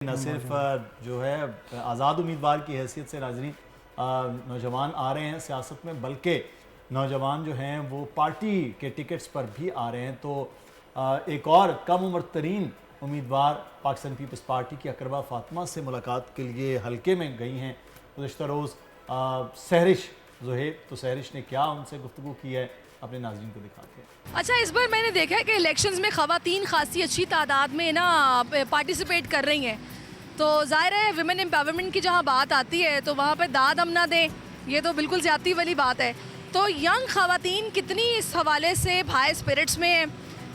न सिर्फ जो है आज़ाद उम्मीदवार की हैसियत से नाज़रीन नौजवान आ रहे हैं सियासत में, बल्कि नौजवान जो हैं वो पार्टी के टिकट्स पर भी आ रहे हैं। तो एक और कम उम्र तरीन उम्मीदवार पाकिस्तान पीपल्स पार्टी की अकरबा फातिमा से मुलाकात के लिए हल्के में गई हैं गुज़श्ता रोज़ सहरिश ज़ुहैब। तो सहरिश ने क्या उनसे गुफ्तगू की है, अपने नाज़रीन को दिखाते हैं। अच्छा, इस बार मैंने देखा है कि इलेक्शंस में ख़वातीन खासी अच्छी तादाद में ना पार्टिसिपेट कर रही हैं। तो ज़ाहिर है विमेन एम्पावरमेंट की जहाँ बात आती है तो वहाँ पर दाद हम ना दें, ये तो बिल्कुल ज़्यादती वाली बात है। तो यंग ख़वातीन कितनी इस हवाले से हाई स्पिरिट्स में हैं,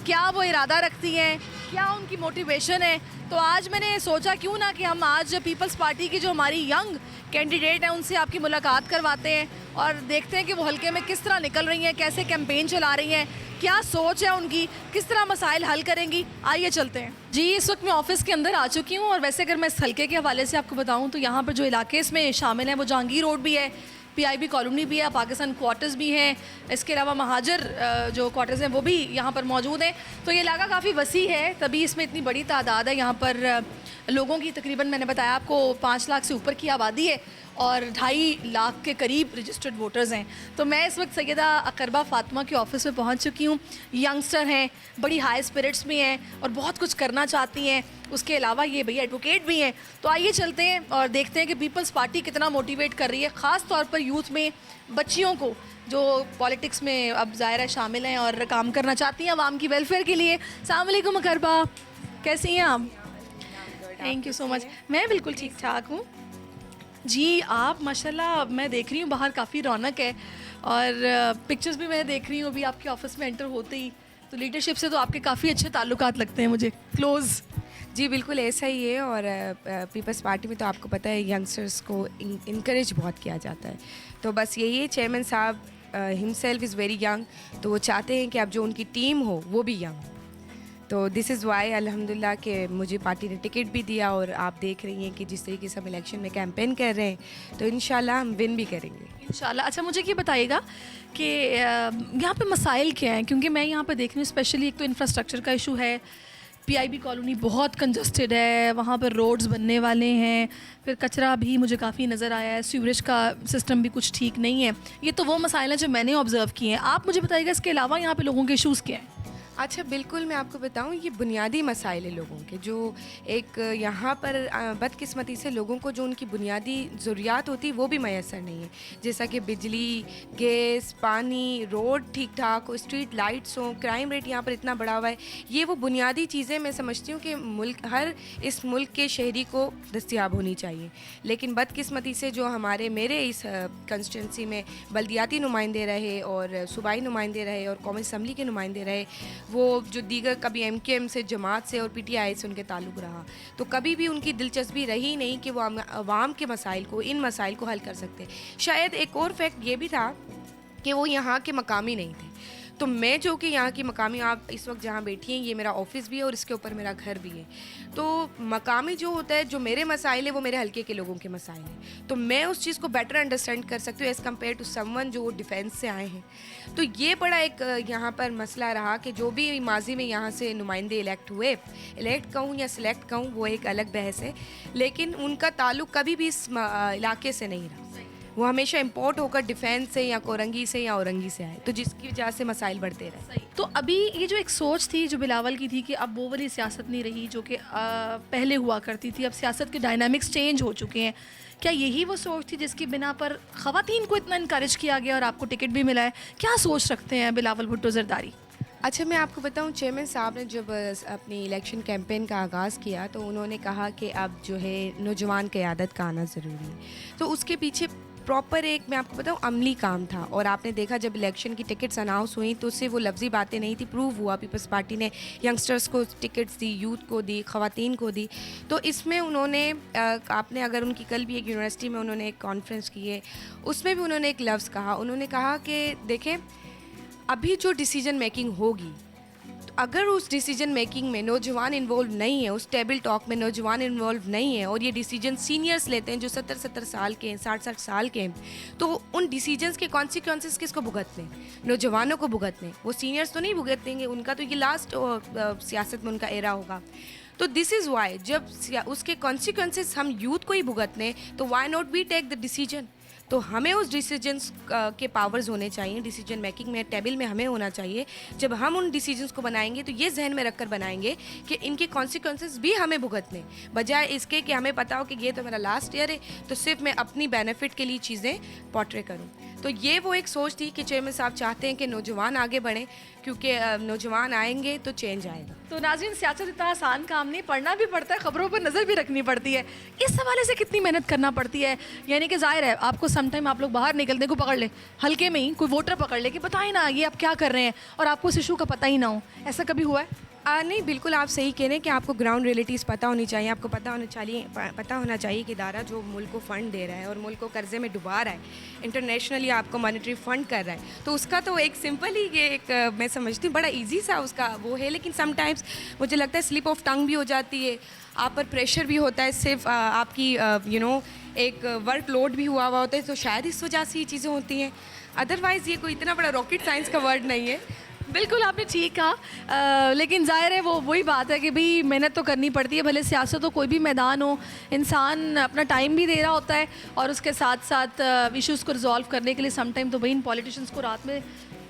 क्या वो इरादा रखती हैं, क्या उनकी मोटिवेशन है। तो आज मैंने सोचा क्यों ना कि हम आज पीपल्स पार्टी की जो हमारी यंग कैंडिडेट हैं उनसे आपकी मुलाकात करवाते हैं और देखते हैं कि वो हल्के में किस तरह निकल रही हैं, कैसे कैंपेन चला रही हैं, क्या सोच है उनकी, किस तरह मसाइल हल करेंगी। आइए चलते हैं जी। इस वक्त मैं ऑफिस के अंदर आ चुकी हूँ और वैसे अगर मैं इस हल्के के हवाले से आपको बताऊँ तो यहाँ पर जो इलाके इसमें शामिल हैं वो जहांगीर रोड भी है, PIB कॉलोनी भी है, पाकिस्तान क्वार्टर्स भी हैं, इसके अलावा महाजर जो क्वार्टर्स हैं वो भी यहाँ पर मौजूद हैं। तो ये इलाका काफ़ी वसी है, तभी इसमें इतनी बड़ी तादाद है। यहाँ पर लोगों की तकरीबन मैंने बताया आपको 5 लाख से ऊपर की आबादी है और 2.5 लाख के करीब रजिस्टर्ड वोटर्स हैं। तो मैं इस वक्त सैयदा अकरबा फातिमा के ऑफिस में पहुंच चुकी हूं। यंगस्टर हैं, बड़ी हाई स्पिरिट्स में हैं और बहुत कुछ करना चाहती हैं। उसके अलावा ये भैया एडवोकेट भी हैं। तो आइए चलते हैं और देखते हैं कि पीपल्स पार्टी कितना मोटिवेट कर रही है, ख़ास तौर पर यूथ में, बच्चियों को जो पॉलिटिक्स में अब ज़ाहिर शामिल हैं और काम करना चाहती हैं आवाम की वेलफेयर के लिए। अस्सलाम वालेकुम अकरबा, कैसी हैं आप? Thank you so much. मैं बिल्कुल ठीक ठाक हूँ जी। आप माशाल्लाह, मैं देख रही हूँ बाहर काफ़ी रौनक है और पिक्चर्स भी मैं देख रही हूँ अभी आपके ऑफिस में एंटर होते ही। तो लीडरशिप से तो आपके काफ़ी अच्छे ताल्लुकात लगते हैं मुझे, क्लोज़। जी बिल्कुल ऐसा ही है। और पीपल्स पार्टी में तो आपको पता है यंगस्टर्स को इनकरेज बहुत किया जाता है। तो बस यही है, चेयरमैन साहब हिमसेल्फ इज़ वेरी यंग, तो वो चाहते हैं कि अब जो उनकी टीम हो वो भी यंग हो। तो दिस इज़ वाई अल्हम्दुलिल्लाह कि मुझे पार्टी ने टिकट भी दिया और आप देख रही हैं कि जिस तरीके से हम इलेक्शन में कैंपेन कर रहे हैं तो इंशाल्लाह हम विन भी करेंगे इंशाल्लाह। अच्छा, मुझे ये बताइएगा कि यहाँ पे मसाइल क्या हैं, क्योंकि मैं यहाँ पे देख रही हूँ स्पेशली एक तो इंफ्रास्ट्रक्चर का इशू है। PIB कॉलोनी बहुत कंजस्टेड है, वहाँ पर रोड्स बनने वाले हैं, फिर कचरा भी मुझे काफ़ी नज़र आया है, सीवरेज का सिस्टम भी कुछ ठीक नहीं है। ये तो वो मसाइल हैं जो मैंने ऑब्ज़र्व किए हैं। आप मुझे बताइएगा इसके अलावा यहाँ पे लोगों के इशूज़ क्या हैं? अच्छा बिल्कुल, मैं आपको बताऊं, ये बुनियादी मसाइल है लोगों के, जो एक यहाँ पर बदकिस्मती से लोगों को जो उनकी बुनियादी ज़रूरियात होती है वो भी मैसर नहीं है। जैसा कि बिजली, गैस, पानी, रोड ठीक ठाक हो, स्ट्रीट लाइट्स हों, क्राइम रेट यहाँ पर इतना बढ़ा हुआ है। ये वो बुनियादी चीज़ें मैं समझती हूँ कि हर इस मुल्क के शहरी को दस्तियाब होनी चाहिए। लेकिन बदकिस्मती से जो मेरे इस कंस्टिट्यूंसी में बल्दियाती नुमाइंदे रहे और सूबाई नुमाइंदे रहे और कौमी असम्बली के नुमाइंदे रहे, वो जो दीगर कभी MKM से, जमात से और PTI से उनके ताल्लुक़ रहा, तो कभी भी उनकी दिलचस्पी रही नहीं कि वो अवाम के मसाइल को, इन मसाइल को हल कर सकते। शायद एक और फैक्ट ये भी था कि वो यहाँ के मकामी नहीं थे। तो मैं जो कि यहाँ की मकामी, आप इस वक्त जहाँ बैठी हैं, ये मेरा ऑफिस भी है और इसके ऊपर मेरा घर भी है। तो मकामी जो होता है, जो मेरे मसाइल है वो मेरे हल्के के लोगों के मसाइल हैं, तो मैं उस चीज़ को बेटर अंडरस्टैंड कर सकती हूँ एज़ कम्पेयर टू समवन जो डिफेंस से आए हैं। तो ये बड़ा एक यहाँ पर मसला रहा कि जो भी माजी में यहाँ से नुमाइंदे इलेक्ट कहूँ या सिलेक्ट कहूँ वो एक अलग बहस है, लेकिन उनका ताल्लुक़ कभी भी इस इलाके से नहीं रहा। वो हमेशा इंपोर्ट होकर डिफेंस से या कोरंगी से या औरंगी से आए, तो जिसकी वजह से मसाइल बढ़ते रहे। सही। तो अभी ये जो एक सोच थी जो बिलावल की थी कि अब वो वाली सियासत नहीं रही जो कि पहले हुआ करती थी, अब सियासत के डायनामिक्स चेंज हो चुके हैं, क्या यही वो सोच थी जिसकी बिना पर ख़वातीन को इतना इनकरेज किया गया और आपको टिकट भी मिला है? क्या सोच रखते हैं बिलावल भुट्टो जरदारी? अच्छा, मैं आपको बताऊं, चेयरमैन साहब ने जब अपनी इलेक्शन कैंपेन का आगाज़ किया तो उन्होंने कहा कि अब जो है नौजवान क़यादत का आना ज़रूरी है। तो उसके पीछे प्रॉपर एक, मैं आपको बताऊं, अमली काम था। और आपने देखा जब इलेक्शन की टिकट्स अनाउंस हुई तो उससे वो लफ्ज़ी बातें नहीं थी, प्रूव हुआ पीपल्स पार्टी ने यंगस्टर्स को टिकट्स दी, यूथ को दी, ख़वातीन को दी। तो इसमें उन्होंने आपने अगर उनकी कल भी एक यूनिवर्सिटी में उन्होंने एक कॉन्फ्रेंस की है, उसमें भी उन्होंने एक लफ्ज़ कहा। उन्होंने कहा कि देखें, अभी जो डिसीजन मेकिंग होगी, तो अगर उस डिसीजन मेकिंग में नौजवान इन्वॉल्व नहीं है, उस टेबल टॉक में नौजवान इन्वॉल्व नहीं है और ये डिसीजन सीनियर्स लेते हैं जो 70-70 साल के हैं, 60-60 साल के हैं, तो उन डिसीजंस के कॉन्सिक्वेंसेस किसको भुगतने? नौजवानों को भुगतने। वो सीनियर्स तो नहीं भुगतेंगे, उनका तो ये लास्ट सियासत में उनका एरा होगा। तो दिस इज़ वाई जब उसके कॉन्सिक्वेंसेस हम यूथ को ही भुगतने, तो why not we take the decision. तो हमें उस डिसीजंस के पावर्स होने चाहिए, डिसीजन मेकिंग में टेबल में हमें होना चाहिए। जब हम उन डिसीजंस को बनाएंगे तो ये जहन में रखकर बनाएंगे कि इनके कॉन्सिक्वेंसेस भी हमें भुगतने, बजाय इसके कि हमें पता हो कि ये तो मेरा लास्ट ईयर है तो सिर्फ मैं अपनी बेनिफिट के लिए चीज़ें पोर्ट्रे करूँ। तो ये वो एक सोच थी कि चेयरमैन साहब चाहते हैं कि नौजवान आगे बढ़ें, क्योंकि नौजवान आएंगे तो चेंज आएगा। तो नाज़रीन, सियासत इतना आसान काम नहीं, पढ़ना भी पड़ता है, खबरों पर नज़र भी रखनी पड़ती है। इस हवाले से कितनी मेहनत करना पड़ती है? यानी कि जाहिर है आपको समटाइम आप लोग बाहर निकलते को पकड़ ले, हल्के में ही कोई वोटर पकड़ ले कि बताए ना ये आप क्या कर रहे हैं, और आपको उस इशू का पता ही ना हो, ऐसा कभी हुआ है? नहीं, बिल्कुल आप सही कह रहे हैं कि आपको ग्राउंड रियलिटीज़ पता होनी चाहिए। आपको पता होना चाहिए कि इदारा जो मुल्क को फ़ंड दे रहा है और मुल्क को कर्जे में डुबा रहा है, इंटरनेशनली आपको मॉनेटरी फ़ंड कर रहा है, तो उसका तो एक सिंपल ही ये एक मैं समझती हूँ बड़ा इजी सा उसका वो है। लेकिन समटाइम्स मुझे लगता है स्लिप ऑफ टंग भी हो जाती है, आप पर प्रेशर भी होता है, सिर्फ आपकी एक वर्क लोड भी हुआ होता है, तो शायद इस वजह से ये चीज़ें होती हैं। अदरवाइज़ ये कोई इतना बड़ा रॉकेट साइंस का वर्ड नहीं है। बिल्कुल आपने ठीक कहा, लेकिन ज़ाहिर है वो वही बात है कि भाई मेहनत तो करनी पड़ती है, भले सियासत हो कोई भी मैदान हो, इंसान अपना टाइम भी दे रहा होता है और उसके साथ साथ इश्यूज़ को रिजॉल्व करने के लिए समटाइम तो भाई इन पॉलिटिशियंस को रात में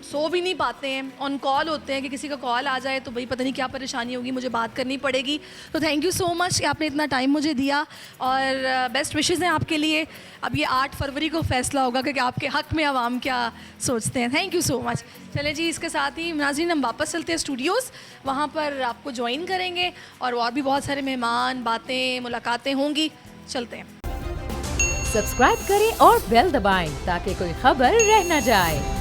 सो भी नहीं पाते हैं, ऑन कॉल होते हैं कि किसी का कॉल आ जाए तो भाई पता नहीं क्या परेशानी होगी, मुझे बात करनी पड़ेगी। तो थैंक यू सो मच कि आपने इतना टाइम मुझे दिया और बेस्ट विशेज़ हैं आपके लिए। अब ये 8 फरवरी को फैसला होगा कि आपके हक़ में आवाम क्या सोचते हैं। Thank you so much. चलें जी, इसके साथ ही नाज़रीन हम वापस चलते हैं स्टूडियोज़, वहाँ पर आपको ज्वाइन करेंगे और भी बहुत सारे मेहमान, बातें, मुलाकातें होंगी। चलते हैं। सब्सक्राइब करें और बेल दबाएं ताकि कोई खबर रह न जाए।